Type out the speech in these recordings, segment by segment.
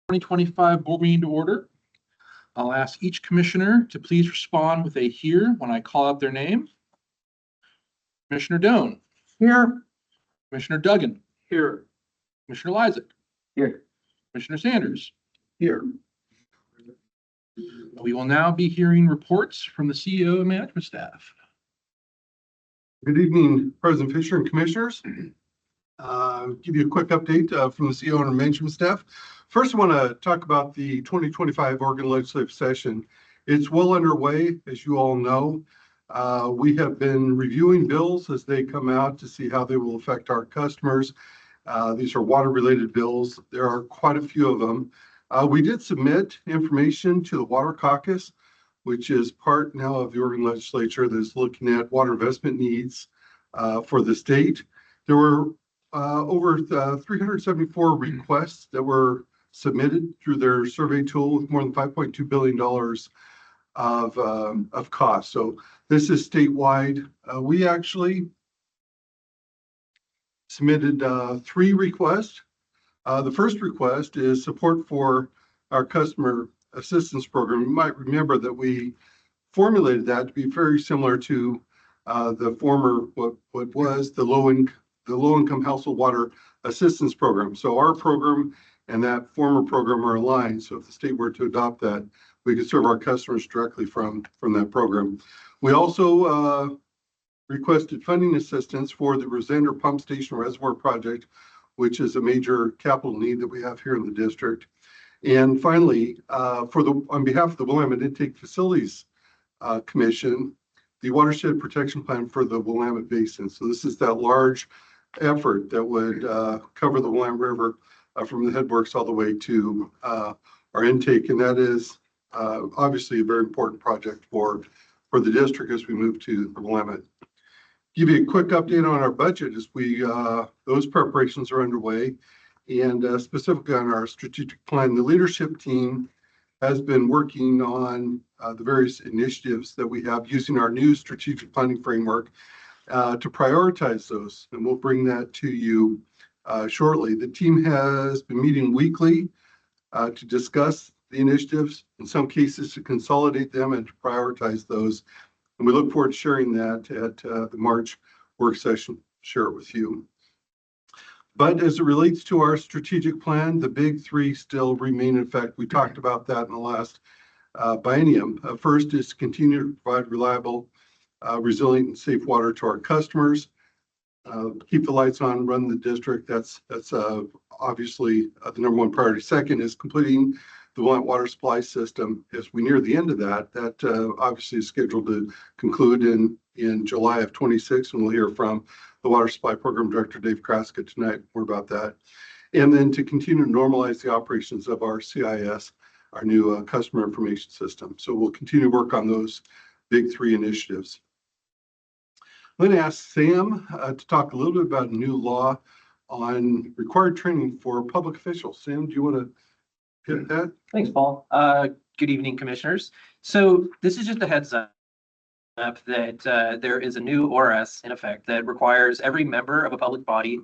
2025 board meeting to order. I'll ask each commissioner to please respond with a here when I call out their name. Commissioner Doan. Here. Commissioner Duggan. Here. Commissioner Lysak. Here. Commissioner Sanders. Here. We will now be hearing reports from the CEO and management staff. Good evening, President Fisher and commissioners. Give you a quick update from the CEO and management staff. First, I want to talk about the 2025 Oregon legislative session. It's well underway, as you all know. We have been reviewing bills as they come out to see how they will affect our customers. These are water-related bills. There are quite a few of them. We did submit information to the Water Caucus, which is part now of the Oregon legislature that's looking at water investment needs for the state. There were over 374 requests that were submitted through their survey tool with more than $5.2 billion of cost. So this is statewide. We actually submitted 3 requests. The first request is support for our customer assistance program. You might remember that we formulated that to be very similar to the former, what was the low-income household water assistance program. So our program and that former program are aligned. So if the state were to adopt that, we could serve our customers directly from that program. We also requested funding assistance for the Rosender Pump Station Reservoir Project, which is a major capital need that we have here in the district. And finally, on behalf of the Willamette Intake Facilities Commission, the Watershed Protection Plan for the Willamette Basin. So this is that large effort that would cover the Willamette River from the headworks all the way to our intake. And that is obviously a very important project for the district as we move to the Willamette. Give you a quick update on our budget as those preparations are underway, and specifically on our strategic plan. The leadership team has been working on the various initiatives that we have using our new strategic planning framework to prioritize those, and we'll bring that to you shortly. The team has been meeting weekly to discuss the initiatives, in some cases to consolidate them and to prioritize those. And we look forward to sharing that at the March work session, share it with you. But as it relates to our strategic plan, the big 3 still remain in effect. We talked about that in the last biennium. First is to continue to provide reliable, resilient, and safe water to our customers. Keep the lights on, run the district. That's obviously the number 1 priority. Second is completing the Willamette water supply system. As we near the end of that obviously is scheduled to conclude in July of 26, and we'll hear from the Water Supply Program Director, Dave Kraska, tonight more about that. And then to continue to normalize the operations of our CIS, our new customer information system. So we'll continue to work on those big 3 initiatives. I'm going to ask Sam to talk a little bit about a new law on required training for public officials. Sam, do you want to hit that? Thanks, Paul. Good evening, commissioners. So this is just a heads up that there is a new ORS in effect that requires every member of a public body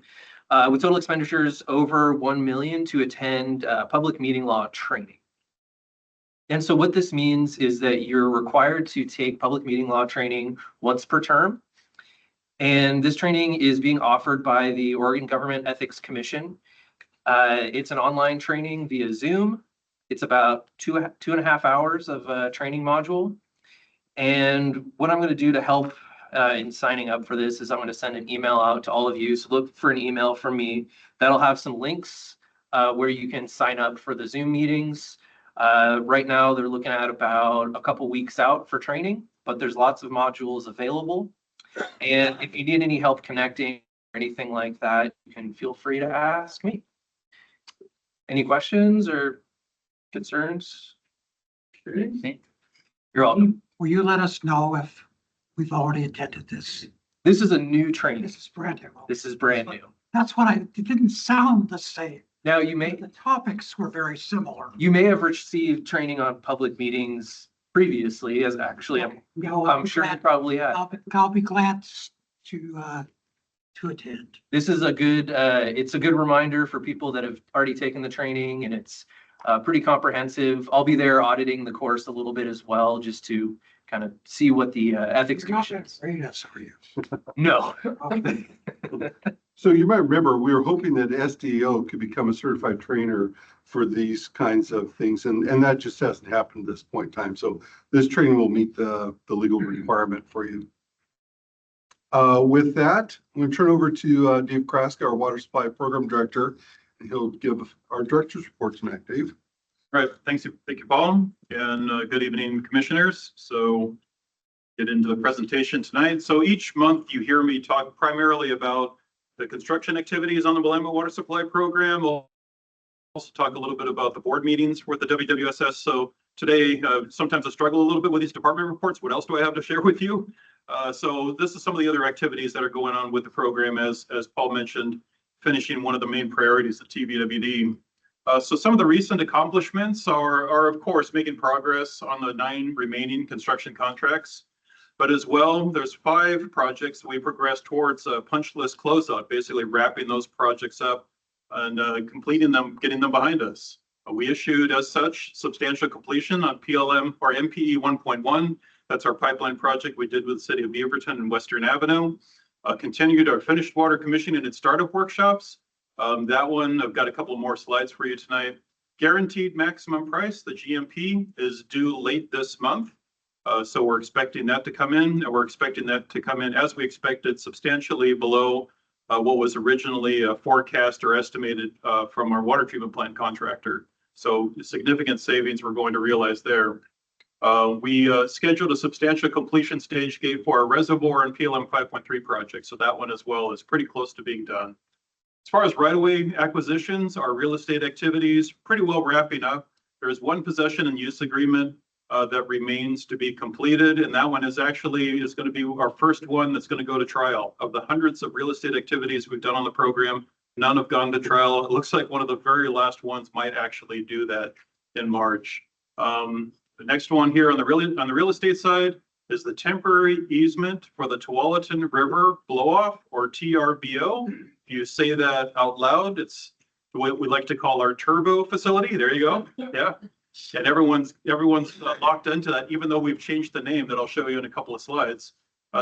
with total expenditures over $1 million to attend public meeting law training. And so what this means is that you're required to take public meeting law training once per term. And this training is being offered by the Oregon Government Ethics Commission. It's an online training via Zoom. It's about 2.5 hours of a training module. And what I'm going to do to help in signing up for this is I'm going to send an email out to all of you. So look for an email from me. That'll have some links where you can sign up for the Zoom meetings. Right now, they're looking at about a couple weeks out for training, but there's lots of modules available. And if you need any help connecting or anything like that, you can feel free to ask me. Any questions or concerns? You're welcome. Will you let us know if we've already attended this? This is a new training. This is brand new. This is brand new. That's what it didn't sound the same. Now The topics were very similar. you may have received training on public meetings previously, as actually I'm sure you probably have. I'll be glad to attend. This is a good it's a good reminder for people that have already taken the training, and it's Pretty comprehensive. I'll be there auditing the course a little bit as well, just to kind of see what the ethics commission is. Yes, are you? No. Okay. So you might remember, we were hoping that SDO could become a certified trainer for these kinds of things, and that just hasn't happened at this point in time. So this training will meet the legal requirement for you. With that, I'm going to turn over to Dave Kraska, our Water Supply Program Director, and he'll give our director's report tonight. Dave? All right, thank you, Paul, and good evening, commissioners. So get into the presentation tonight. So each month you hear me talk primarily about the construction activities on the Willamette Water Supply Program. We'll also talk a little bit about the board meetings for the WWSS. So today, sometimes I struggle a little bit with these department reports. What else do I have to share with you? So this is some of the other activities that are going on with the program, as Paul mentioned, finishing one of the main priorities, the TVWD. So some of the recent accomplishments are of course making progress on the 9 remaining construction contracts, but as well there's 5 projects we progressed towards a punch list closeout, basically wrapping those projects up and completing them, getting them behind us. We issued as such substantial completion on PLM or MPE 1.1. That's our pipeline project we did with the city of Beaverton and Western Avenue. Continued our finished water commissioning and startup workshops. That one, I've got a couple more slides for you tonight. Guaranteed maximum price, the GMP, is due late this month. So we're expecting that to come in, and we're expecting that to come in as we expected, substantially below what was originally forecast or estimated from our water treatment plant contractor. So significant savings we're going to realize there. We scheduled a substantial completion stage gate for our reservoir and PLM 5.3 project. So that one as well is pretty close to being done. As far as right-of-way acquisitions, our real estate activities, pretty well wrapping up. There is one possession and use agreement that remains to be completed. And that one is going to be our first one that's going to go to trial. Of the hundreds of real estate activities we've done on the program, none have gone to trial. It looks like one of the very last ones might actually do that in March. The next one here on the real estate side is the temporary easement for the Tualatin River Blowoff, or TRBO. If you say that out loud, it's what we like to call our turbo facility. There you go. Yeah. And everyone's locked into that, even though we've changed the name that I'll show you in a couple of slides.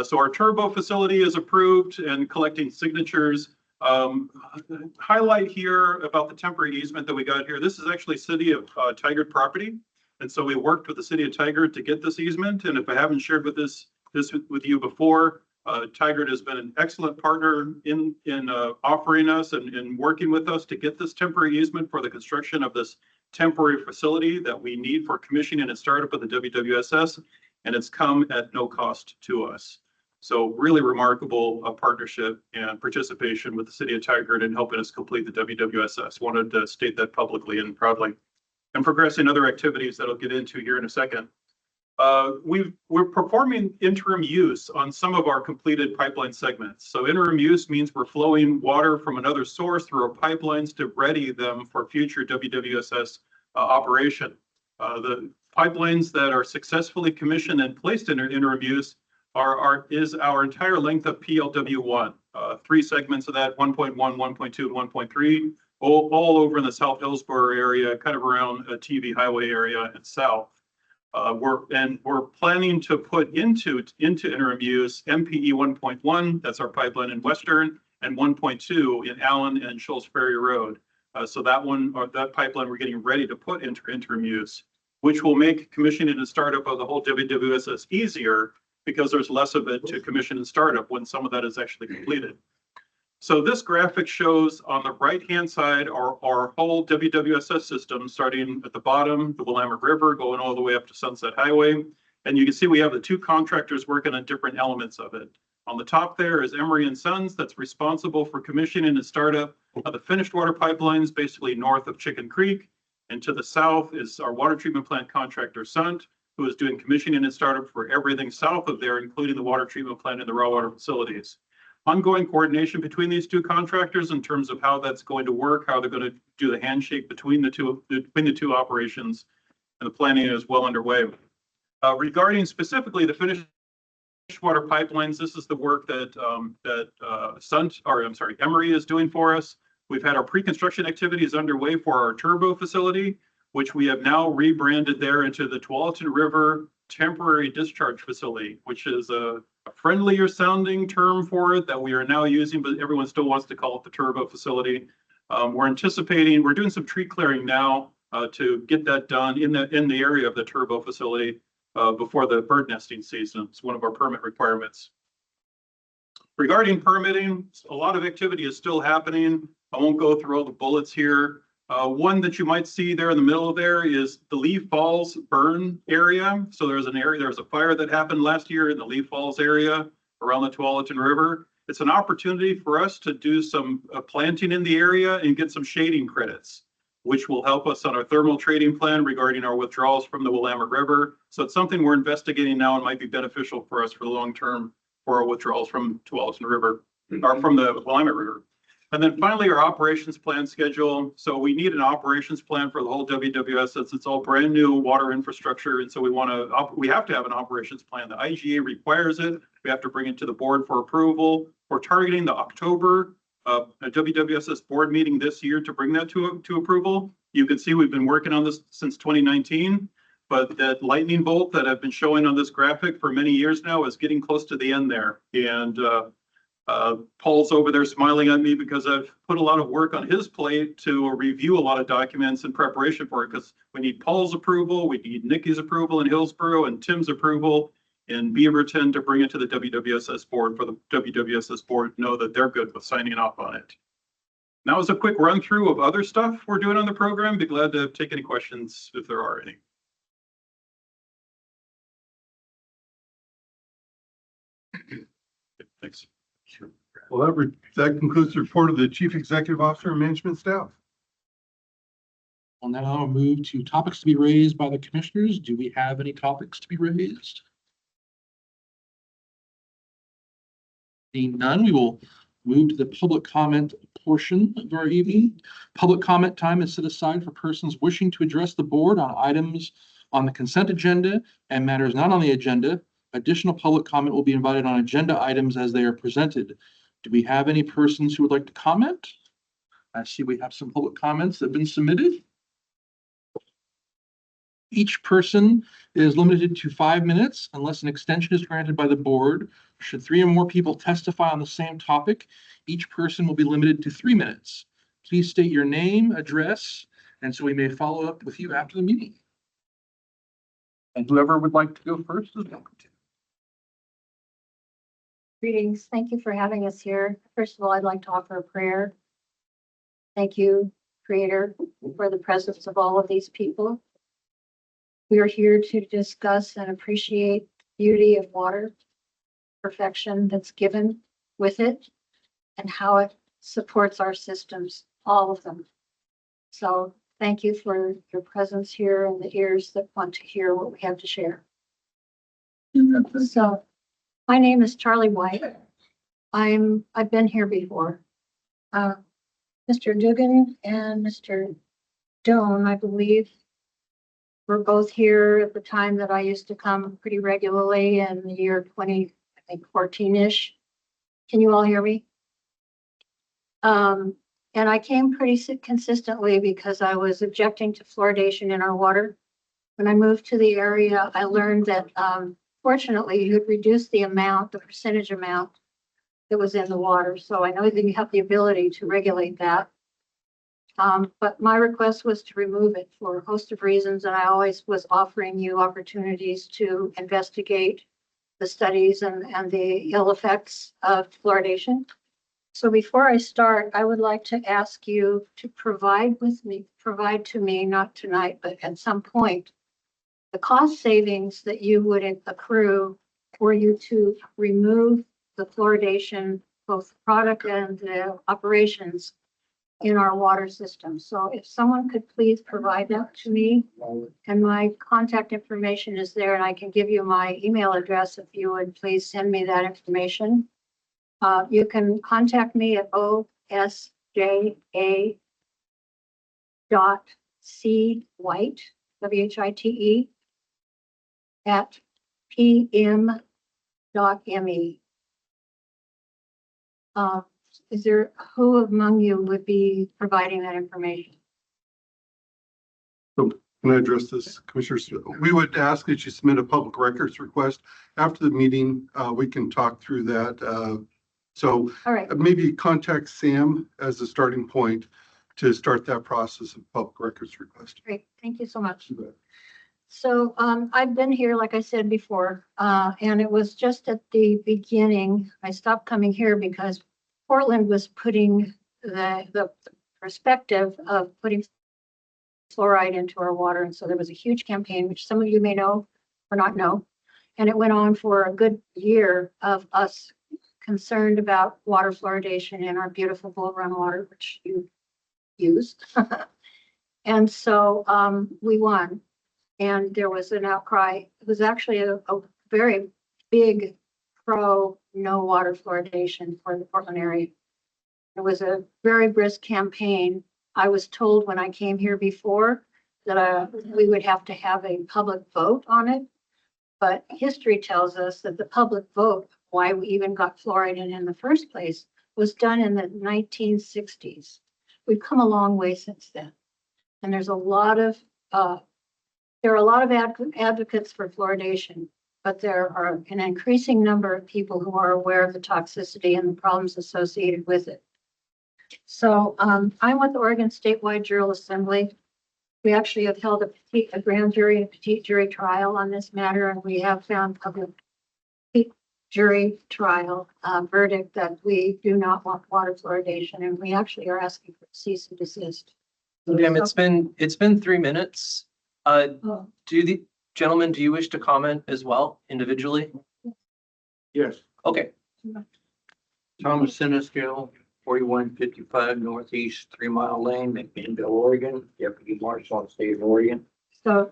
So our turbo facility is approved and collecting signatures. Highlight here about the temporary easement that we got here. This is actually city of Tigard property. And so we worked with the city of Tigard to get this easement. And if I haven't shared with this with you before, Tigard has been an excellent partner in offering us and working with us to get this temporary easement for the construction of this temporary facility that we need for commissioning and startup of the WWSS. And it's come at no cost to us. So really remarkable partnership and participation with the city of Tigard in helping us complete the WWSS. Wanted to state that publicly and proudly. And progressing other activities that I'll get into here in a second. We're performing interim use on some of our completed pipeline segments. So interim use means we're flowing water from another source through our pipelines to ready them for future WWSS operation. The pipelines that are successfully commissioned and placed in interim use is our entire length of PLW1. 3 segments of that, 1.1, 1.2, and 1.3. All over in the South Hillsborough area, kind of around TV highway area and south. We're planning to put into interim use MPE 1.1, that's our pipeline in Western, and 1.2 in Allen and Shoals Ferry Road. So that pipeline we're getting ready to put into interim use, which will make commissioning and startup of the whole WWSS easier because there's less of it to commission and startup when some of that is actually completed. So this graphic shows on the right-hand side our whole WWSS system, starting at the bottom, the Willamette River, going all the way up to Sunset Highway. And you can see we have the 2 contractors working on different elements of it. On the top there is Emery & Sons, that's responsible for commissioning and startup of the finished water pipelines, basically north of Chicken Creek. And to the south is our water treatment plant contractor, Sunt, who is doing commissioning and startup for everything south of there, including the water treatment plant and the raw water facilities. Ongoing coordination between these 2 contractors in terms of how that's going to work, how they're going to do the handshake between the two operations, and the planning is well underway. Regarding specifically the finished water pipelines, this is the work that Emery is doing for us. We've had our pre-construction activities underway for our turbo facility. which we have now rebranded there into the Tualatin River Temporary Discharge Facility, which is a friendlier sounding term for it that we are now using, but everyone still wants to call it the Turbo Facility. We're doing some tree clearing now to get that done in the area of the Turbo Facility before the bird nesting season. It's one of our permit requirements. Regarding permitting, a lot of activity is still happening. I won't go through all the bullets here. One that you might see there in the middle there is the Lee Falls burn area. So there's a fire that happened last year in the Lee Falls area around the Tualatin River. It's an opportunity for us to do some planting in the area and get some shading credits, which will help us on our thermal trading plan regarding our withdrawals from the Willamette River. So it's something we're investigating now and might be beneficial for us for the long term for our withdrawals from Tualatin River or from the Willamette River. And then finally, our operations plan schedule. So we need an operations plan for the whole WWS since it's all brand new water infrastructure. And so we have to have an operations plan. The IGA requires it. We have to bring it to the board for approval. We're targeting the October a WWSS board meeting this year to bring that to approval. You can see we've been working on this since 2019, but that lightning bolt that I've been showing on this graphic for many years now is getting close to the end there. And Paul's over there smiling at me because I've put a lot of work on his plate to review a lot of documents in preparation for it, because we need Paul's approval, we need Nikki's approval in Hillsborough and Tim's approval in Beaverton to bring it to the WWSS board for the WWSS board to know that they're good with signing off on it. That was a quick run through of other stuff we're doing on the program. Be glad to take any questions if there are any. Thanks. Well, that concludes the report of the Chief Executive Officer and management staff. We'll now move to topics to be raised by the commissioners. Do we have any topics to be raised? Seeing none, we will move to the public comment portion of our evening. Public comment time is set aside for persons wishing to address the board on items on the consent agenda and matters not on the agenda. Additional public comment will be invited on agenda items as they are presented. Do we have any persons who would like to comment? I see we have some public comments that have been submitted. Each person is limited to 5 minutes unless an extension is granted by the board. Should 3 or more people testify on the same topic, each person will be limited to 3 minutes. Please state your name, address, and so we may follow up with you after the meeting. And whoever would like to go first is welcome to. Greetings. Thank you for having us here. First of all, I'd like to offer a prayer. Thank you, Creator, for the presence of all of these people. We are here to discuss and appreciate the beauty of water, perfection that's given with it, and how it supports our systems, all of them. So thank you for your presence here and the ears that want to hear what we have to share. So my name is Charlie White. I've been here before. Mr. Dugan and Mr. Doan, I believe, were both here at the time that I used to come pretty regularly in the year 2014-ish. Can you all hear me? And I came pretty consistently because I was objecting to fluoridation in our water. When I moved to the area, I learned that fortunately, you could reduce the percentage amount that was in the water. So I know that you have the ability to regulate that. But my request was to remove it for a host of reasons. And I always was offering you opportunities to investigate the studies and the ill effects of fluoridation. So before I start, I would like to ask you to provide to me, not tonight, but at some point, the cost savings that you would accrue for you to remove the fluoridation, both the product and the operations in our water system. So if someone could please provide that to me, and my contact information is there, and I can give you my email address if you would please send me that information. You can contact me at osja.cwhite, WHITE, at pm.me. Is there, who among you would be providing that information? Can I address this, Commissioners? We would ask that you submit a public records request. After the meeting, we can talk through that. So All right. maybe contact Sam as a starting point to start that process of public records request. Great. Thank you so much. So I've been here, like I said before, and it was just at the beginning, I stopped coming here because Portland was putting the perspective of putting fluoride into our water. And so there was a huge campaign, which some of you may know or not know. And it went on for a good year of us concerned about water fluoridation in our beautiful Bull Run water, which you use. And so we won. And there was an outcry. It was actually a very big pro no water fluoridation for the Portland area. It was a very brisk campaign. I was told when I came here before that we would have to have a public vote on it. But history tells us that the public vote, why we even got fluoride in the first place, was done in the 1960s. We've come a long way since then. And there's a lot of there are a lot of advocates for fluoridation, but there are an increasing number of people who are aware of the toxicity and the problems associated with it. So I'm with the Oregon Statewide Jural Assembly. We actually have held a grand jury and petite jury trial on this matter, and we have found public jury trial verdict that we do not want water fluoridation, and we actually are asking for cease and desist. Ma'am, it's been 3 minutes. Oh, Do the gentlemen, do you wish to comment as well individually? Yes, Okay, Thomas Siniscale, 4155 Northeast 3 Mile Lane, McMinnville, Oregon, Deputy Marshal of the State of Oregon. so,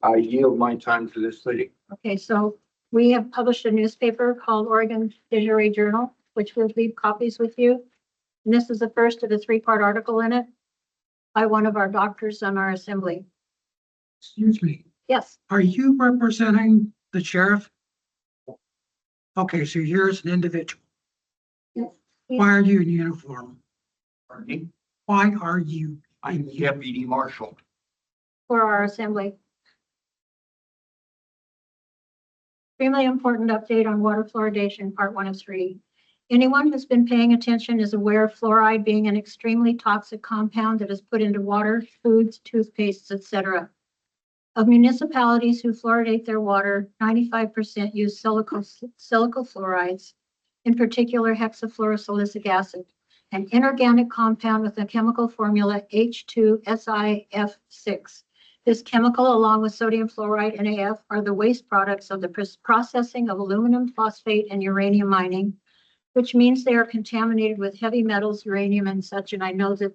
I yield my time to this lady. okay, so we have published a newspaper called Oregon Fishery Journal, which we'll leave copies with you. And this is the first of a 3-part article in it by one of our doctors on our assembly. Excuse me, Yes, are you representing the sheriff? Okay, so you're as an individual. yes. Why are you in uniform? Pardon me? Why are you? I'm Deputy Marshal. For our assembly. Extremely important update on water fluoridation, part 1 of 3. Anyone who's been paying attention is aware of fluoride being an extremely toxic compound that is put into water, foods, toothpastes, etc. Of municipalities who fluoridate their water, 95% use silical fluorides, in particular hexafluorosilicic acid, an inorganic compound with a chemical formula H2SiF6. This chemical, along with sodium fluoride, NaF, are the waste products of the processing of aluminum, phosphate, and uranium mining, which means they are contaminated with heavy metals, uranium, and such. And I know that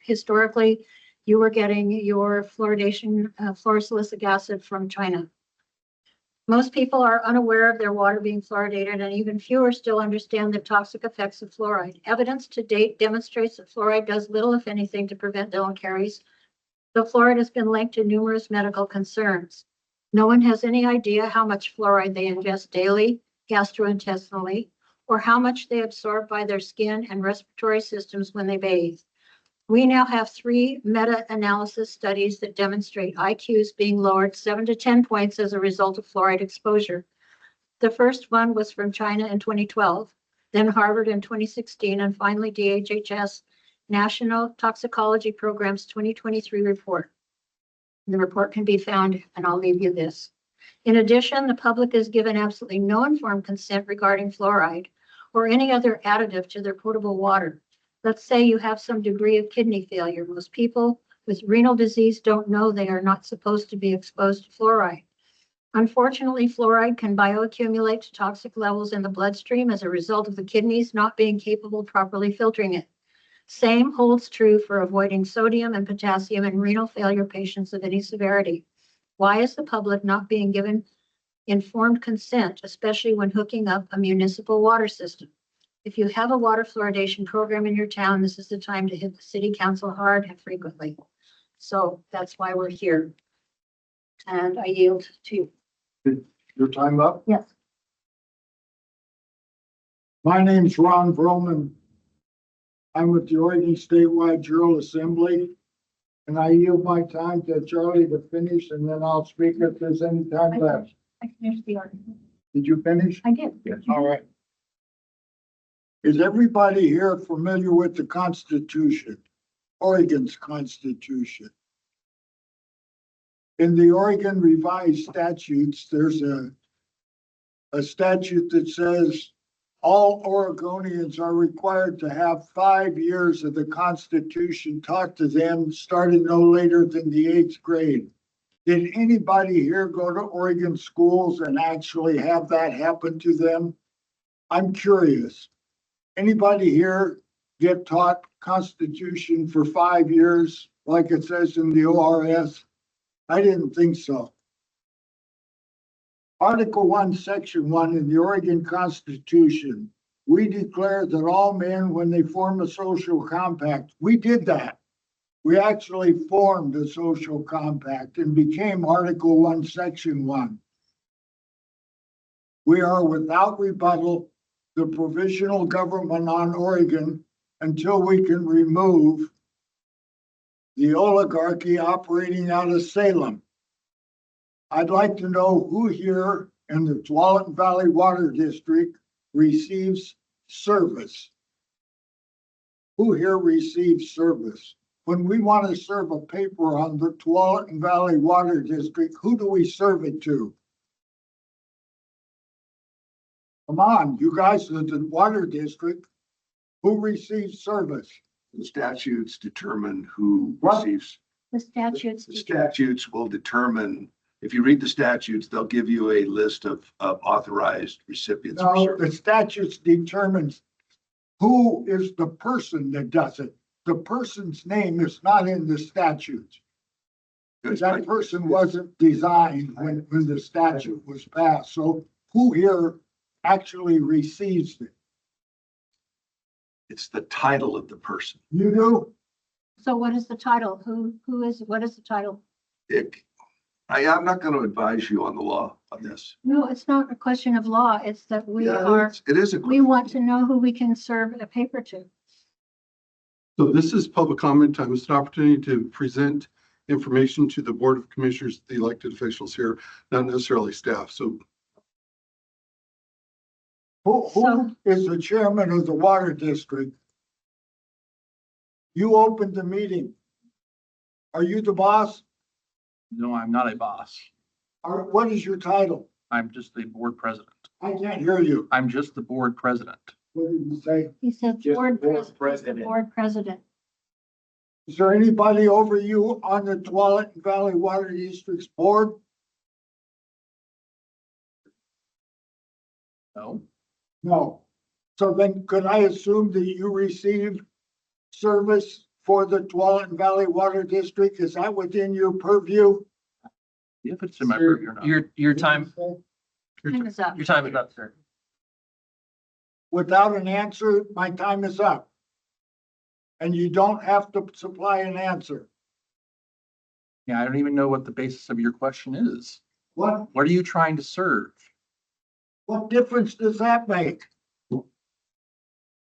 historically, you were getting your fluoridation, fluorosilicic acid from China. Most people are unaware of their water being fluoridated, and even fewer still understand the toxic effects of fluoride. Evidence to date demonstrates that fluoride does little, if anything, to prevent dental caries. The fluoride has been linked to numerous medical concerns. No one has any idea how much fluoride they ingest daily, gastrointestinally, or how much they absorb by their skin and respiratory systems when they bathe. We now have 3 meta-analysis studies that demonstrate IQs being lowered 7 to 10 points as a result of fluoride exposure. The first one was from China in 2012, then Harvard in 2016, and finally DHHS National Toxicology Program's 2023 report. The report can be found, and I'll leave you this. In addition, the public is given absolutely no informed consent regarding fluoride or any other additive to their potable water. Let's say you have some degree of kidney failure. Most people with renal disease don't know they are not supposed to be exposed to fluoride. Unfortunately, fluoride can bioaccumulate to toxic levels in the bloodstream as a result of the kidneys not being capable of properly filtering it. Same holds true for avoiding sodium and potassium in renal failure patients of any severity. Why is the public not being given informed consent, especially when hooking up a municipal water system? If you have a water fluoridation program in your town, this is the time to hit the city council hard and frequently. So that's why we're here. And I yield to you. Your time up? Yes. My name's Ron Vroman. I'm with the Oregon Statewide Jural Assembly. And I yield my time to Charlie to finish, and then I'll speak if there's any time left. I finished the article. Did you finish? I did. All right. Is everybody here familiar with the Constitution, Oregon's Constitution? In the Oregon Revised Statutes, there's a statute that says all Oregonians are required to have 5 years of the Constitution taught to them, starting no later than the 8th grade. Did anybody here go to Oregon schools and actually have that happen to them? I'm curious. Anybody here get taught Constitution for 5 years, like it says in the ORS? I didn't think so. Article 1, Section 1 in the Oregon Constitution, we declare that all men, when they form a social compact, we did that. We actually formed a social compact and became Article 1, Section 1. We are without rebuttal the provisional government on Oregon until we can remove the oligarchy operating out of Salem. I'd like to know who here in the Tualatin Valley Water District receives service. Who here receives service? When we want to serve a paper on the Tualatin Valley Water District, who do we serve it to? Come on, you guys in the water district, who receives service? The statutes determine who What? receives. The statutes. The statutes will determine, if you read the statutes, they'll give you a list of authorized recipients. for No, service. the statutes determines who is the person that does it. The person's name is not in the statute. Good. That person wasn't designed when the statute was passed. So who here actually receives it? It's the title of the person. You do? So what is the title? What is the title? I'm not going to advise you on the law on this. No, it's not a question of law. It's that we Yeah, are, it is a. we want to know who we can serve a paper to. So this is public comment time. It's an opportunity to present information to the Board of Commissioners, the elected officials here, not necessarily staff. So Who is the chairman of the water district? You opened the meeting. Are you the boss? No, I'm not a boss. Or what is your title? I'm just the board president. I can't hear you. I'm just the board president. What did you say? He said Just board board president. Board president. Is there anybody over you on the Tualatin Valley Water District's board? No, No. So then could I assume that you receive service for the Tualatin Valley Water District? Is that within your purview? if it's a member, you're not. Your time Time is up. is up, sir. Without an answer, my time is up. And you don't have to supply an answer. Yeah, I don't even know what the basis of your question is. What What are you trying to serve? difference does that make? Well,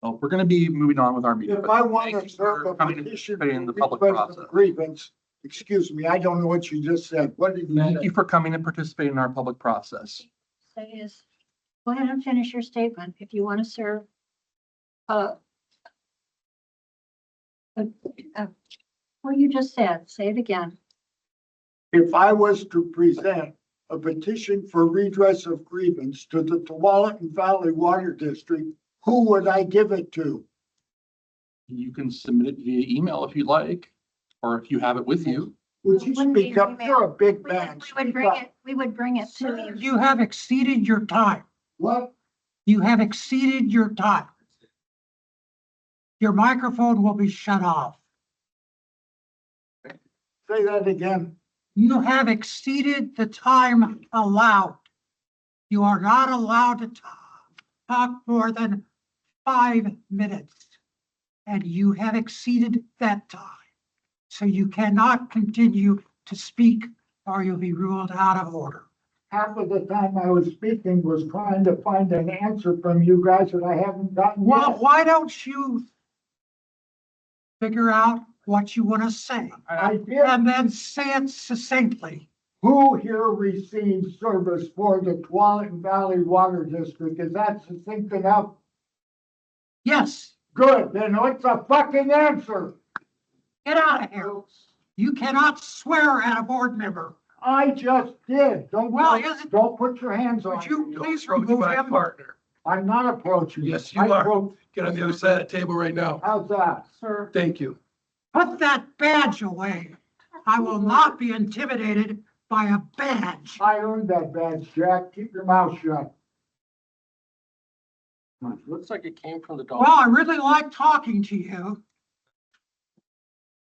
we're going to be moving on with our meeting. If I want Thank to you serve for a coming and petition participating in the for public redress of process. grievance, excuse me, I don't know what you just said. What did you Thank say? you for coming and participating in our public process. Say is, go ahead and finish your statement. If you want to serve, what you just said, say it again. If I was to present a petition for redress of grievance to the Tualatin Valley Water District, who would I give it to? You can submit it via email if you like, or if you have it with you. Would you Wouldn't be speak up? email. You're a big We man. would Speak bring up. it, we would bring it to you. You have exceeded your time. What? You have exceeded your time. Your microphone will be shut off. Say that again. You have exceeded the time allowed. You are not allowed to talk more than 5 minutes. And you have exceeded that time. So you cannot continue to speak or you'll be ruled out of order. Half of the time I was speaking was trying to find an answer from you guys that I haven't gotten Well, yet. why don't you figure out what you want to say I did. and then say it succinctly. Who here receives service for the Tualatin Valley Water District? Is that succinct enough? Yes, Good, then what's the fucking answer? get out of here. You cannot swear at a board member. I just did. Well, is it- Don't put your hands on Would you me. please remove him? Partner. I'm not approaching. Yes, you are. Get on the other side of the table right now. How's that? Sir, Thank you. put that badge away. I will not be intimidated by a badge. I earned that badge, Jack. Keep your mouth shut. Looks like it came from the dog. Well, I really like talking to you.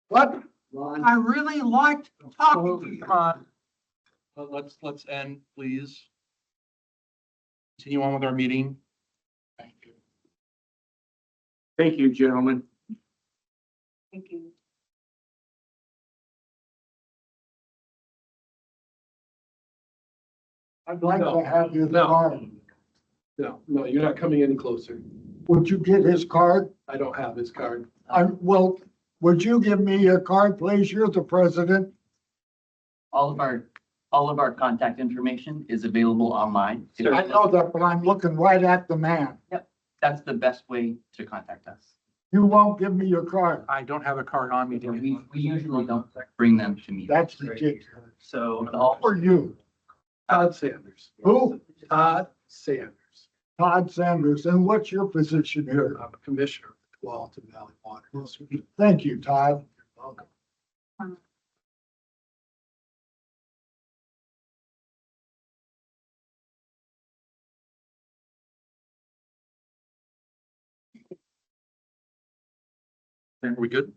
What? I really liked talking to you. Come on. Let's end, please. Continue on with our meeting. Thank you. Thank you, gentlemen. Thank you. I'd like to have his No. card. No, you're not coming any closer. Would you get his card? I don't have his card. Well, would you give me your card, please? You're the president. All of our contact information is available online. I know that, but I'm looking right at the man. That's the best way to contact us. You won't give me your card. I don't have a card on me. We usually don't bring them to meetings. That's ridiculous. So How are you? Todd Sanders. Who? Todd Sanders. Todd Sanders. And what's your position here? I'm a commissioner of the Tualatin Valley Water District. Thank you, Todd. Welcome. Are we good?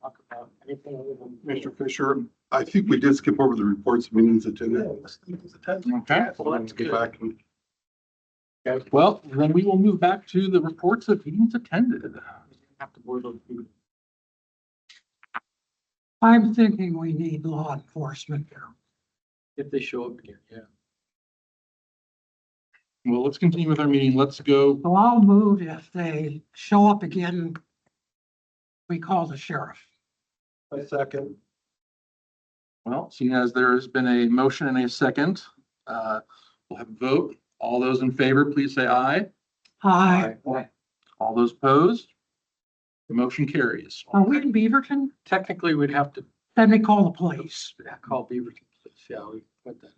Talk about anything other than- Mr. Fisher, I think we did skip over the reports of meetings attended. Okay. Well, that's Get good. back and Well, then we will move back to the reports of meetings attended. Have to board those people. I'm thinking we need law enforcement here. If they show up again, yeah. Well, let's continue with our meeting. Let's go. So I'll move if they show up again. We call the sheriff. My second. Well, seeing as there has been a motion and a second, we'll have a vote. All those in favor, please say aye. Hi, All those opposed? The motion carries. are we in Beaverton? Technically, we'd have to Then they call the police. call Beaverton. Police. Yeah, we put that.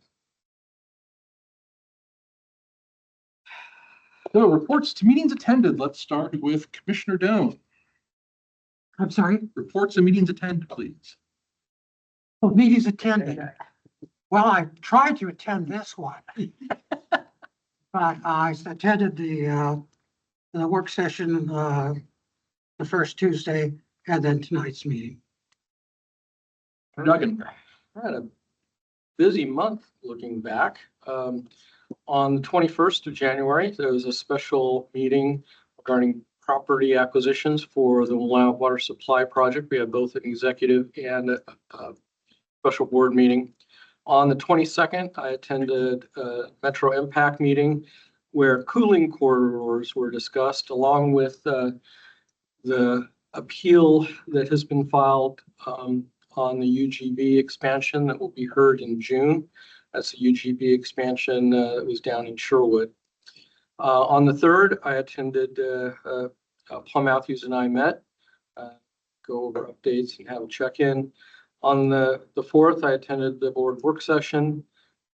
So reports to meetings attended. Let's start with Commissioner Doan. I'm sorry, Reports and meetings attended, please. meetings attended. Well, I tried to attend this one. But I attended the work session, the first Tuesday, and then tonight's meeting. Duggan. I had a busy month looking back. On the 21st of January, there was a special meeting regarding property acquisitions for the Willamette Water Supply Project. We had both an executive and a special board meeting. On the 22nd, I attended a Metro Impact meeting where cooling corridors were discussed, along with the appeal that has been filed on the UGB expansion that will be heard in June. That's the UGB expansion that was down in Sherwood. On the 3rd, I attended, Plum Matthews and I met, go over updates and have a check-in. On the 4th, I attended the board work session.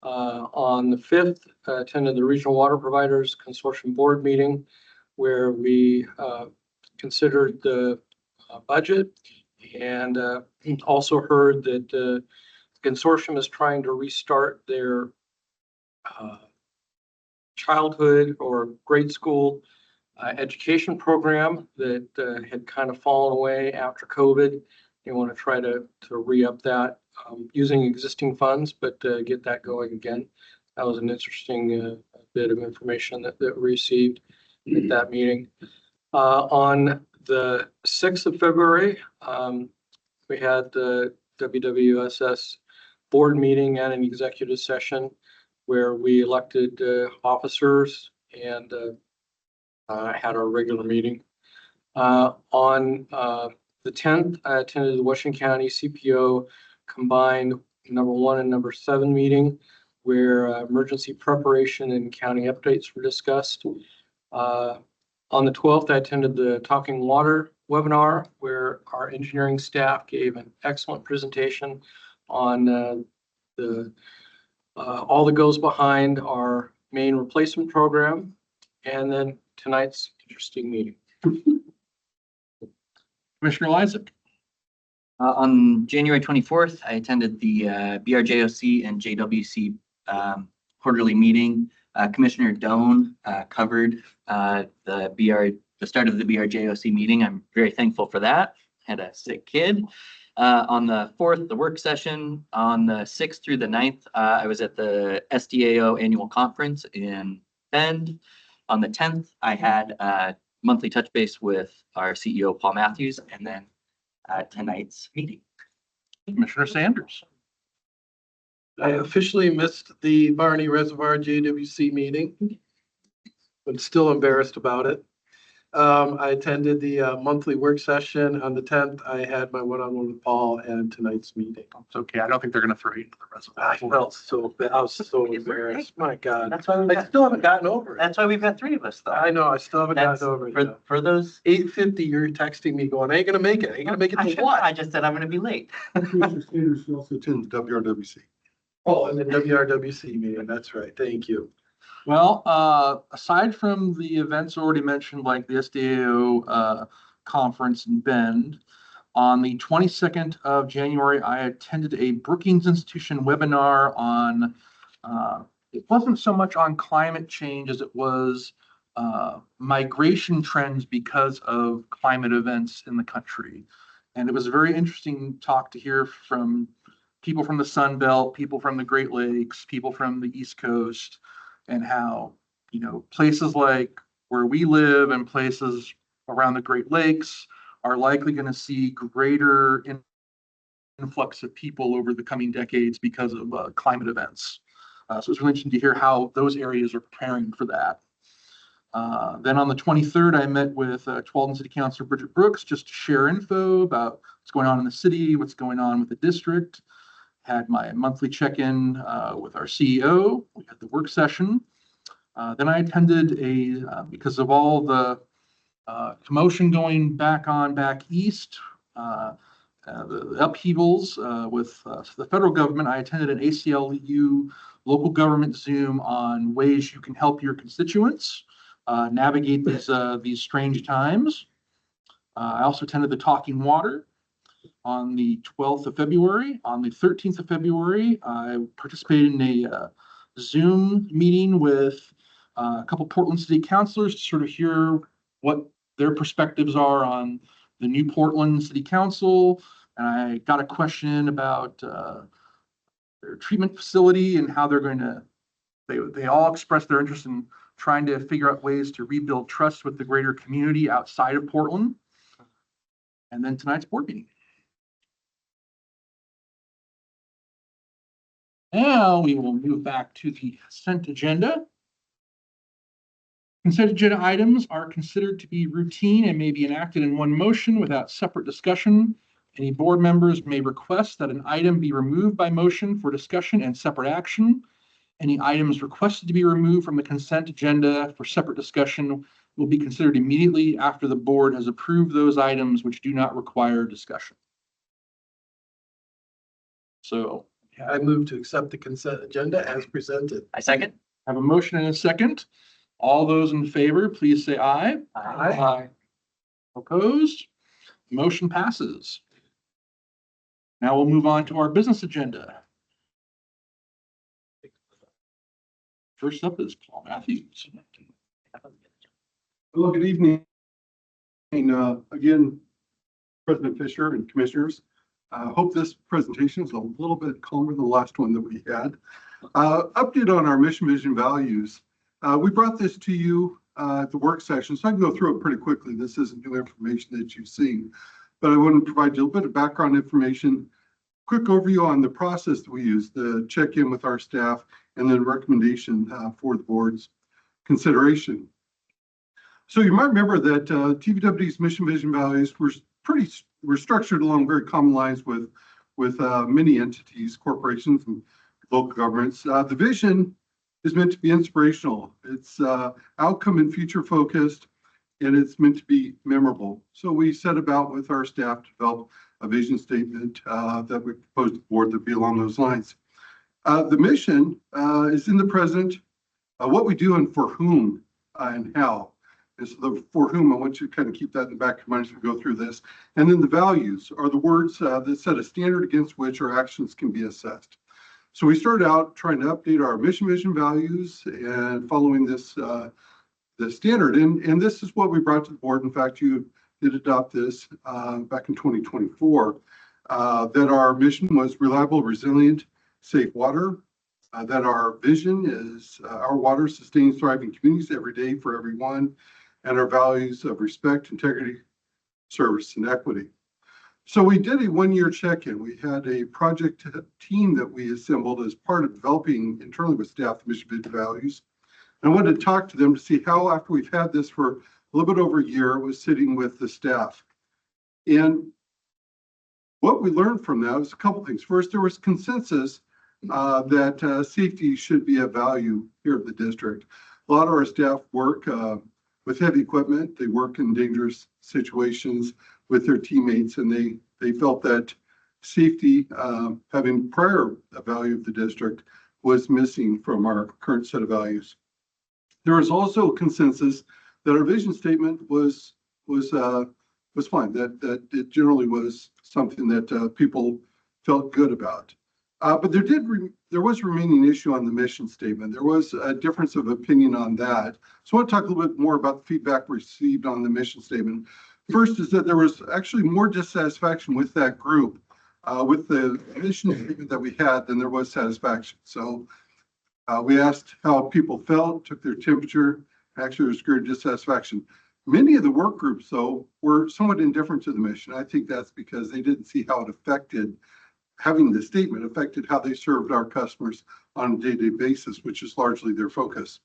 On the 5th, I attended the Regional Water Providers Consortium Board meeting where we considered the budget and also heard that the consortium is trying to restart their childhood or grade school education program that had kind of fallen away after COVID. They want to try to re-up that using existing funds, but get that going again. That was an interesting bit of information that we received at that meeting. On the 6th of February, we had the WWSS board meeting and an executive session where we elected officers and had our regular meeting. On the 10th, I attended the Washington County CPO combined number 1 and number 7 meeting, where emergency preparation and county updates were discussed. On the 12th, I attended the Talking Water webinar, where our engineering staff gave an excellent presentation on all that goes behind our main replacement program, and then tonight's interesting meeting. Commissioner Lysick. On January 24th, I attended the BRJOC and JWC quarterly meeting. Commissioner Doan covered the start of the BRJOC meeting. I'm very thankful for that. Had a sick kid. On the 4th, the work session. On the 6th through the 9th, I was at the SDAO annual conference in Bend. On the 10th, I had a monthly touch base with our CEO, Paul Matthews, and then tonight's meeting. Commissioner Sanders. I officially missed the Barney Reservoir JWC meeting, but still embarrassed about it. I attended the monthly work session on the 10th. I had my one-on-one with Paul and tonight's meeting. It's okay. I don't think they're going to throw you into the reservoir. I felt so bad. I was so embarrassed. My God. That's why I still haven't gotten over it. that's why we've got 3 of us, though. I know, I still haven't That's gotten over it. yet. for those. 8:50, you're texting me going, "Are you gonna make it? Are you gonna make it to what?" I just said I'm gonna be late. Commissioner Sanders also attended the WRWC. Oh, and the WRWC meeting. That's right. Thank you. Well, aside from the events already mentioned, like the SDAO conference in Bend, on the 22nd of January, I attended a Brookings Institution webinar on, it wasn't so much on climate change as it was migration trends because of climate events in the country. And it was a very interesting talk to hear from people from the Sun Belt, people from the Great Lakes, people from the East Coast, and how, you know, places like where we live and places around the Great Lakes are likely going to see greater influx of people over the coming decades because of climate events. So it's really interesting to hear how those areas are preparing for that. Then on the 23rd, I met with Tualatin City Councilor Bridget Brooks just to share info about what's going on in the city, what's going on with the district. Had my monthly check-in with our CEO. We had the work session. Then I attended because of all the commotion going back east, the upheavals with the federal government, I attended an ACLU local government Zoom on ways you can help your constituents navigate these strange times. I also attended the Talking Water on the 12th of February. On the 13th of February, I participated in a Zoom meeting with a couple Portland City councilors to sort of hear what their perspectives are on the new Portland City Council. And I got a question about their treatment facility and how they're going to, they all expressed their interest in trying to figure out ways to rebuild trust with the greater community outside of Portland. And then tonight's board meeting. Now we will move back to the consent agenda. Consent agenda items are considered to be routine and may be enacted in one motion without separate discussion. Any board members may request that an item be removed by motion for discussion and separate action. Any items requested to be removed from the consent agenda for separate discussion will be considered immediately after the board has approved those items which do not require discussion. So I move to accept the consent agenda as presented. I second. I have a motion and a second. All those in favor, please say aye. Aye. Opposed? Motion passes. Now we'll move on to our business agenda. First up is Paul Matthews. Well, good evening. Again, President Fisher and commissioners. Hope this presentation is a little bit calmer than the last one that we had. Update on our mission, vision, values. We brought this to you at the work session, so I can go through it pretty quickly. This isn't new information that you've seen, but I want to provide you a little bit of background information, quick overview on the process that we use, the check-in with our staff, and then recommendation for the board's consideration. So you might remember that TVWD's mission, vision, values were structured along very common lines with many entities, corporations, and local governments. The vision is meant to be inspirational. It's outcome and future focused, and it's meant to be memorable. So we set about with our staff to develop a vision statement that we proposed to the board that be along those lines. The mission is in the present, what we do and for whom and how. And so the for whom, I want you to kind of keep that in the back of your mind as we go through this. And then the values are the words that set a standard against which our actions can be assessed. So we started out trying to update our mission, vision, values, and following this the standard. And this is what we brought to the board. In fact, you did adopt this back in 2024, that our mission was reliable, resilient, safe water, that our vision is our water sustains thriving communities every day for everyone, and our values of respect, integrity, service, and equity. So we did a one-year check-in. We had a project team that we assembled as part of developing internally with staff the mission, vision, values. And I wanted to talk to them to see how, after we've had this for a little bit over a year, it was sitting with the staff. And what we learned from that was a couple things. First, there was consensus that safety should be a value here at the district. A lot of our staff work with heavy equipment. They work in dangerous situations with their teammates, and they felt that safety, having prior value of the district, was missing from our current set of values. There was also a consensus that our vision statement was fine. That it generally was something that people felt good about. But there was a remaining issue on the mission statement. There was a difference of opinion on that. So I want to talk a little bit more about the feedback received on the mission statement. First is that there was actually more dissatisfaction with that group, with the mission statement that we had, than there was satisfaction. So we asked how people felt, took their temperature. Actually, there was great dissatisfaction. Many of the work groups, though, were somewhat indifferent to the mission. I think that's because they didn't see how it affected, having the statement affected how they served our customers on a day-to-day basis, which is largely their focus.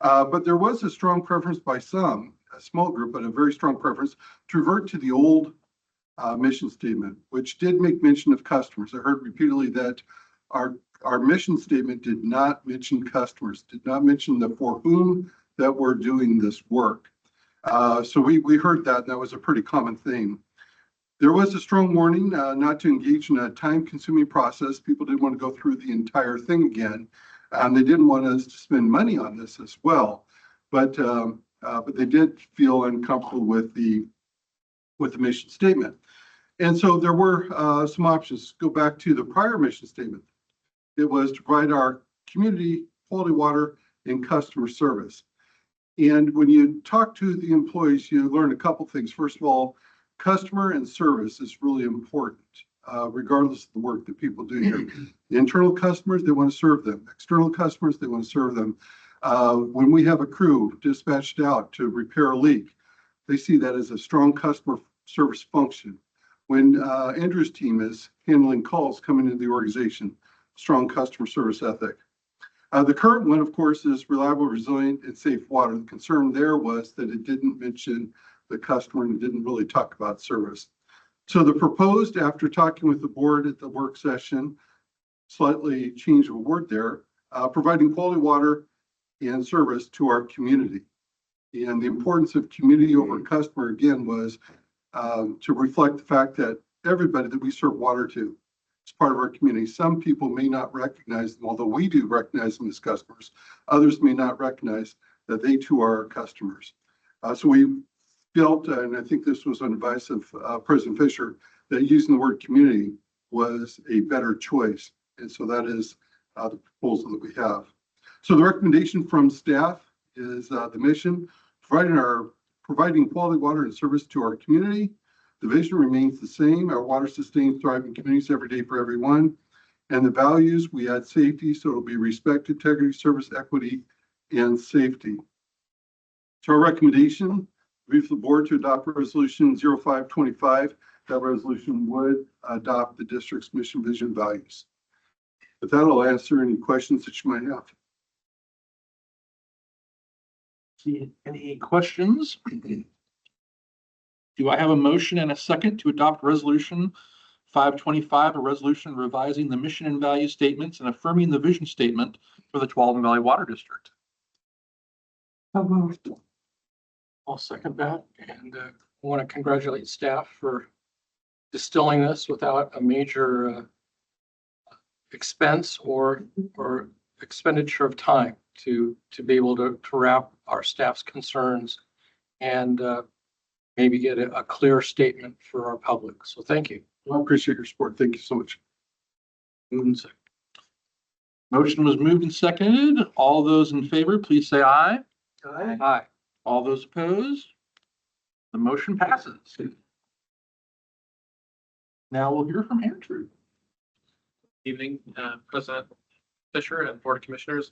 But there was a strong preference by some, a small group, but a very strong preference to revert to the old mission statement, which did make mention of customers. I heard repeatedly that our mission statement did not mention customers, did not mention the for whom that we're doing this work. So we heard that, and that was a pretty common theme. There was a strong warning not to engage in a time-consuming process. People didn't want to go through the entire thing again. They didn't want us to spend money on this as well, but they did feel uncomfortable with the mission statement. And so there were some options. Go back to the prior mission statement. It was to provide our community quality water and customer service. And when you talk to the employees, you learn a couple things. First of all, customer and service is really important, regardless of the work that people do here. The internal customers, they want to serve them. External customers, they want to serve them. When we have a crew dispatched out to repair a leak, they see that as a strong customer service function. When Andrew's team is handling calls coming into the organization, strong customer service ethic. The current one, of course, is reliable, resilient, and safe water. The concern there was that it didn't mention the customer and didn't really talk about service. So the proposed, after talking with the board at the work session, slightly change of a word there, providing quality water and service to our community. And the importance of community over customer, again, was to reflect the fact that everybody that we serve water to is part of our community. Some people may not recognize them, although we do recognize them as customers. Others may not recognize that they too are our customers. So we felt, and I think this was on advice of President Fisher, that using the word community was a better choice. And so that is the proposal that we have. So the recommendation from staff is the mission, providing quality water and service to our community. The vision remains the same. Our water sustains thriving communities every day for everyone. And the values, we add safety, so it'll be respect, integrity, service, equity, and safety. So our recommendation, brief the board to adopt resolution 0525. That resolution would adopt the district's mission, vision, values. With that, I'll answer any questions that you might have. See any questions? Do I have a motion and a second to adopt resolution 525, a resolution revising the mission and value statements and affirming the vision statement for the Tualatin Valley Water District? So moved. I'll second that, and I want to congratulate staff for distilling this without a major expense or expenditure of time to be able to wrap our staff's concerns and maybe get a clear statement for our public. So thank you. I appreciate your support. Thank you so much. Motion was moved and seconded. All those in favor, please say aye. Aye. All those opposed? The motion passes. Now we'll hear from Andrew. Evening, President Fisher and Board of Commissioners.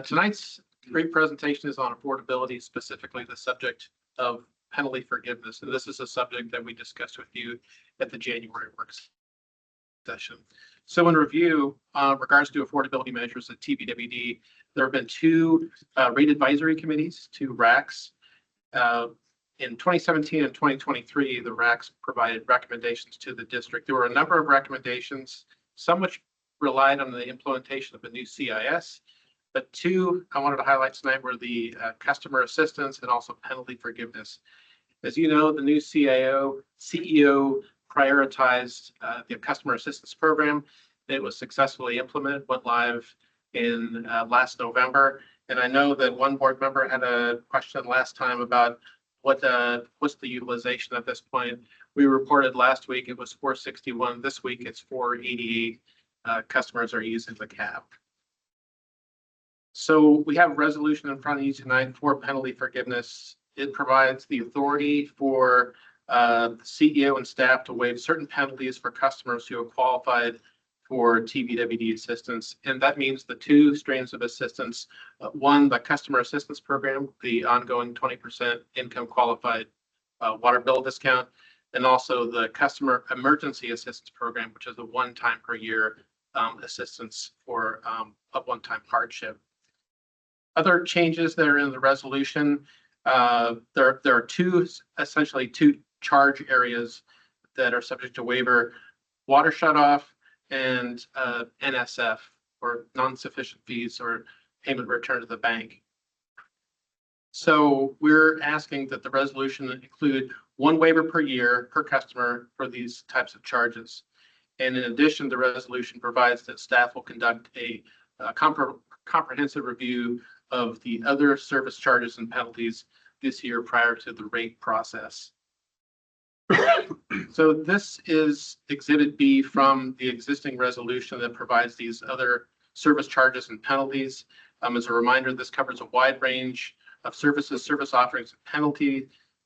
Tonight's great presentation is on affordability, specifically the subject of penalty forgiveness. And this is a subject that we discussed with you at the January work session. So in review, regards to affordability measures at TVWD, there have been two rate advisory committees, two RACs. In 2017 and 2023, the RACs provided recommendations to the district. There were a number of recommendations, some which relied on the implementation of a new CIS, but two I wanted to highlight tonight were the customer assistance and also penalty forgiveness. As you know, the new CEO prioritized the customer assistance program. It was successfully implemented, went live in last November. And I know that one board member had a question last time about what's the utilization at this point. We reported last week it was 461. This week it's 488 customers are using the CAP. So we have a resolution in front of you tonight for penalty forgiveness. It provides the authority for the CEO and staff to waive certain penalties for customers who have qualified for TVWD assistance. And that means the two streams of assistance. One, the customer assistance program, the ongoing 20% income qualified water bill discount, and also the customer emergency assistance program, which is a one-time per year assistance for a one-time hardship. Other changes that are in the resolution, there are essentially two charge areas that are subject to waiver: water shutoff and NSF, or non-sufficient fees or payment return to the bank. So we're asking that the resolution include one waiver per year per customer for these types of charges. And in addition, the resolution provides that staff will conduct a comprehensive review of the other service charges and penalties this year prior to the rate process. So this is Exhibit B from the existing resolution that provides these other service charges and penalties. As a reminder, this covers a wide range of services, service offerings, and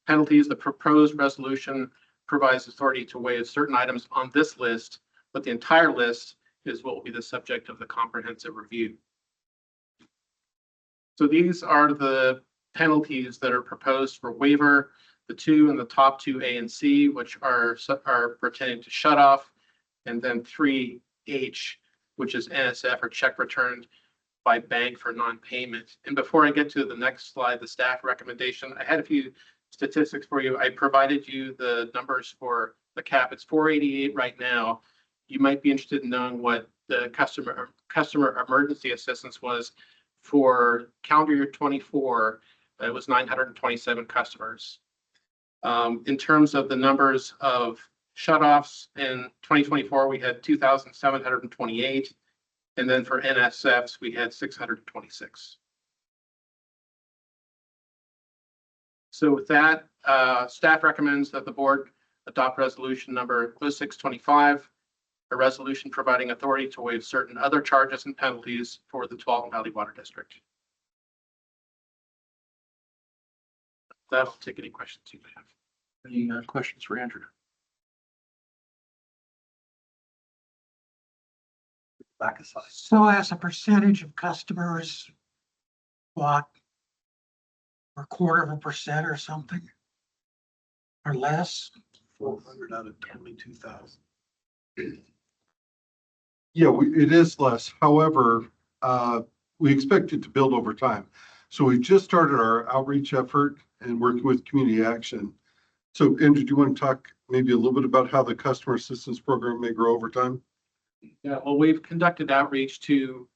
penalties. The proposed resolution provides authority to waive certain items on this list, but the entire list is what will be the subject of the comprehensive review. So these are the penalties that are proposed for waiver. The two in the top two, A and C, which are pertaining to shutoff, and then 3H, which is NSF or check returned by bank for non-payment. And before I get to the next slide, the staff recommendation, I had a few statistics for you. I provided you the numbers for the CAP. It's 488 right now. You might be interested in knowing what the customer emergency assistance was for calendar year 24. It was 927 customers. In terms of the numbers of shutoffs in 2024, we had 2,728. And then for NSFs, we had 626. So with that, staff recommends that the board adopt resolution number 0625, a resolution providing authority to waive certain other charges and penalties for the Tualatin Valley Water District. That'll take any questions you may have. Any questions for Andrew? Back aside. So as a percentage of customers, what? A 1/4% or something? Or less? 400 out of 22,000. Yeah, it is less. However, we expect it to build over time. So we've just started our outreach effort and working with community action. So Andrew, do you want to talk maybe a little bit about how the customer assistance program may grow over time? Yeah, well, we've conducted outreach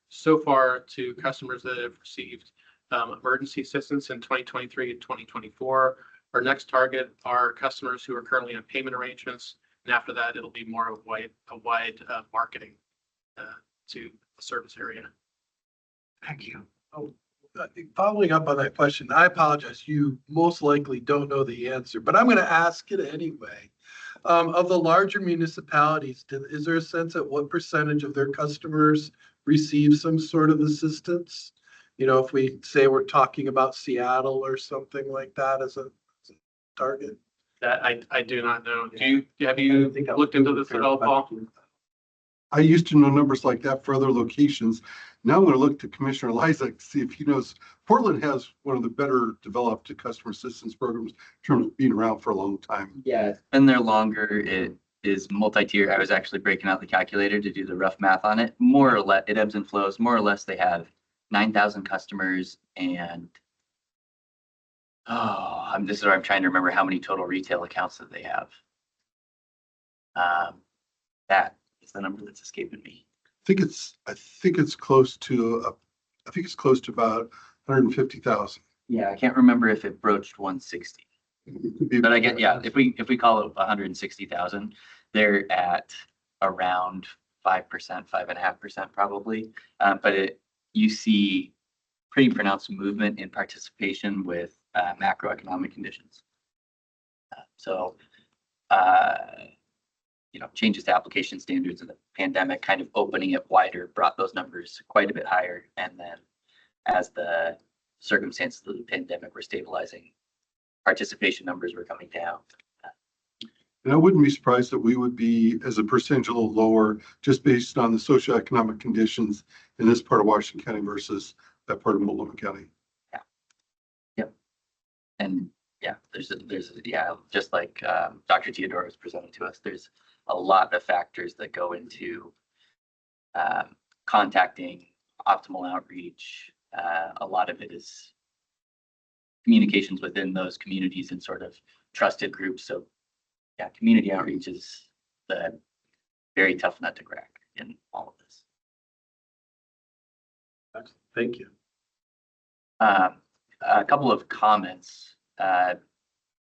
so far to customers that have received emergency assistance in 2023 and 2024. Our next target are customers who are currently on payment arrangements. And after that, it'll be more of a wide marketing to the service area. Thank you. Following up on that question, I apologize. You most likely don't know the answer, but I'm going to ask it anyway. Of the larger municipalities, is there a sense at what percentage of their customers receive some sort of assistance? You know, if we say we're talking about Seattle or something like that as a target. That I do not know. Have you looked into this at all, Paul? I used to know numbers like that for other locations. Now I'm going to look to Commissioner Lysak to see if he knows. Portland has one of the better developed customer assistance programs in terms of being around for a long time. Yeah, it's been there longer. It is multi-tier. I was actually breaking out the calculator to do the rough math on it. More or less, it ebbs and flows. More or less, they have 9,000 customers and this is where I'm trying to remember how many total retail accounts that they have. That is the number that's escaping me. I think it's close to about 150,000. Yeah, I can't remember if it broached 160. But I get, yeah, if we call it 160,000, they're at around 5%, 5.5% probably. But you see pretty pronounced movement in participation with macroeconomic conditions. Changes to application standards and the pandemic kind of opening it wider brought those numbers quite a bit higher. And then as the circumstances of the pandemic were stabilizing, participation numbers were coming down. And I wouldn't be surprised that we would be as a percentage a little lower just based on the socioeconomic conditions in this part of Washington County versus that part of Multnomah County. Yeah. Yep. And yeah, there's just like Dr. Theodore was presenting to us, there's a lot of factors that go into contacting, optimal outreach. A lot of it is communications within those communities and sort of trusted groups. So yeah, community outreach is the very tough nut to crack in all of this. Thank you. A couple of comments.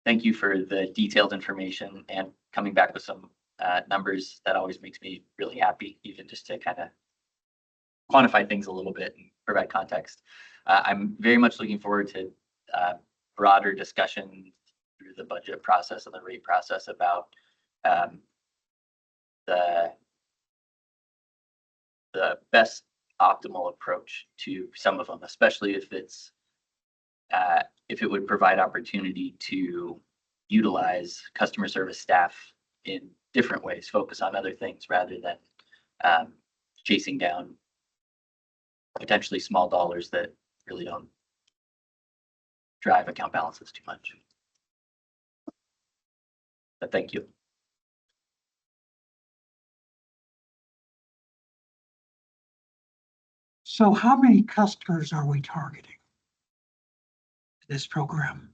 Thank you for the detailed information and coming back with some numbers. That always makes me really happy, even just to kind of quantify things a little bit and provide context. I'm very much looking forward to broader discussion through the budget process and the rate process about the best optimal approach to some of them, especially if it would provide opportunity to utilize customer service staff in different ways, focus on other things rather than chasing down potentially small dollars that really don't drive account balances too much. But thank you. So how many customers are we targeting this program?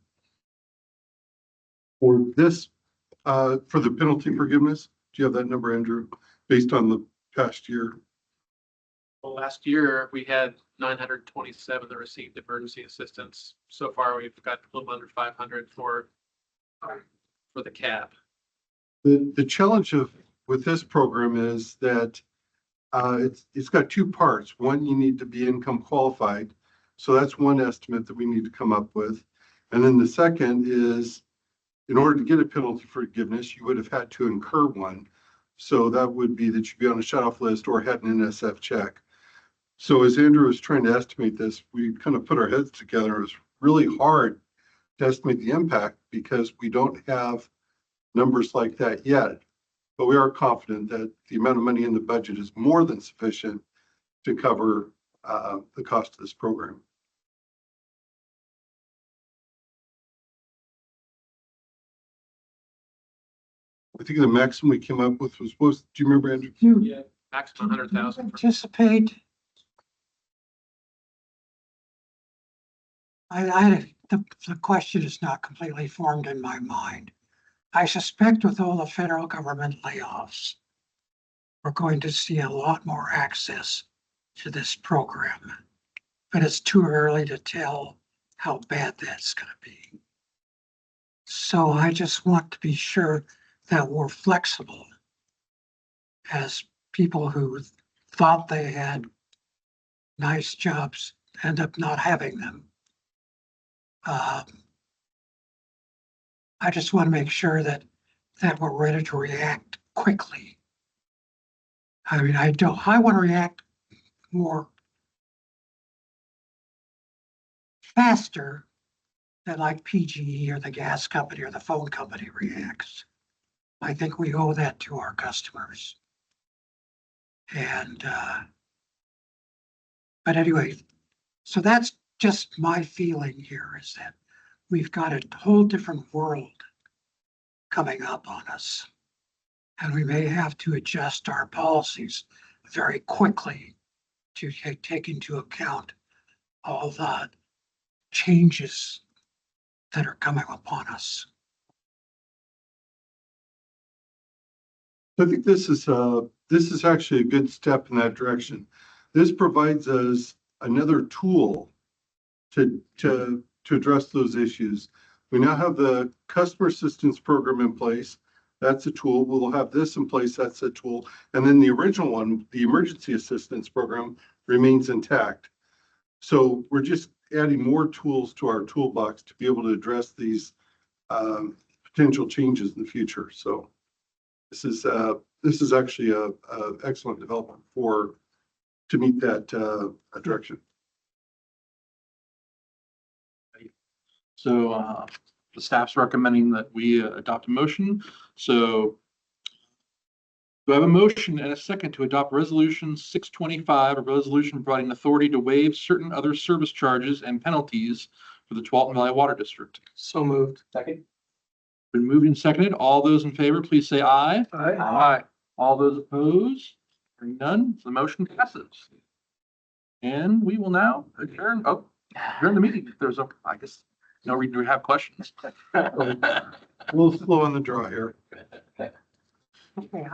For this, for the penalty forgiveness, do you have that number, Andrew, based on the past year? Well, last year we had 927 that received emergency assistance. So far, we've got a little under 500 for the cap. The challenge with this program is that it's got two parts. One, you need to be income qualified. So that's one estimate that we need to come up with. And then the second is, in order to get a penalty forgiveness, you would have had to incur one. So that would be that you'd be on a shut-off list or had an NSF check. So as Andrew was trying to estimate this, we kind of put our heads together. It was really hard to estimate the impact because we don't have numbers like that yet. But we are confident that the amount of money in the budget is more than sufficient to cover the cost of this program. I think the maximum we came up with was supposed, do you remember, Andrew? Yeah, maximum 100,000. Anticipate the question is not completely formed in my mind. I suspect with all the federal government layoffs, we're going to see a lot more access to this program. But it's too early to tell how bad that's gonna be. So I just want to be sure that we're flexible as people who thought they had nice jobs end up not having them. I just want to make sure that we're ready to react quickly. I mean, I want to react more faster than like PGE or the gas company or the phone company reacts. I think we owe that to our customers. And, but anyway, so that's just my feeling here is that we've got a whole different world coming up on us. And we may have to adjust our policies very quickly to take into account all the changes that are coming upon us. I think this is actually a good step in that direction. This provides us another tool to address those issues. We now have the customer assistance program in place. That's a tool. We'll have this in place. That's a tool. And then the original one, the emergency assistance program, remains intact. So we're just adding more tools to our toolbox to be able to address these potential changes in the future. So this is actually a excellent development to meet that direction. So the staff's recommending that we adopt a motion. So do I have a motion and a second to adopt resolution 625, a resolution providing authority to waive certain other service charges and penalties for the Tualatin Valley Water District? So moved. Second. Been moved and seconded. All those in favor, please say aye. Aye. All those opposed? Hearing none, the motion passes. And we will now adjourn the meeting. If there's I guess, no reason to have questions. A little slow on the draw here. Okay,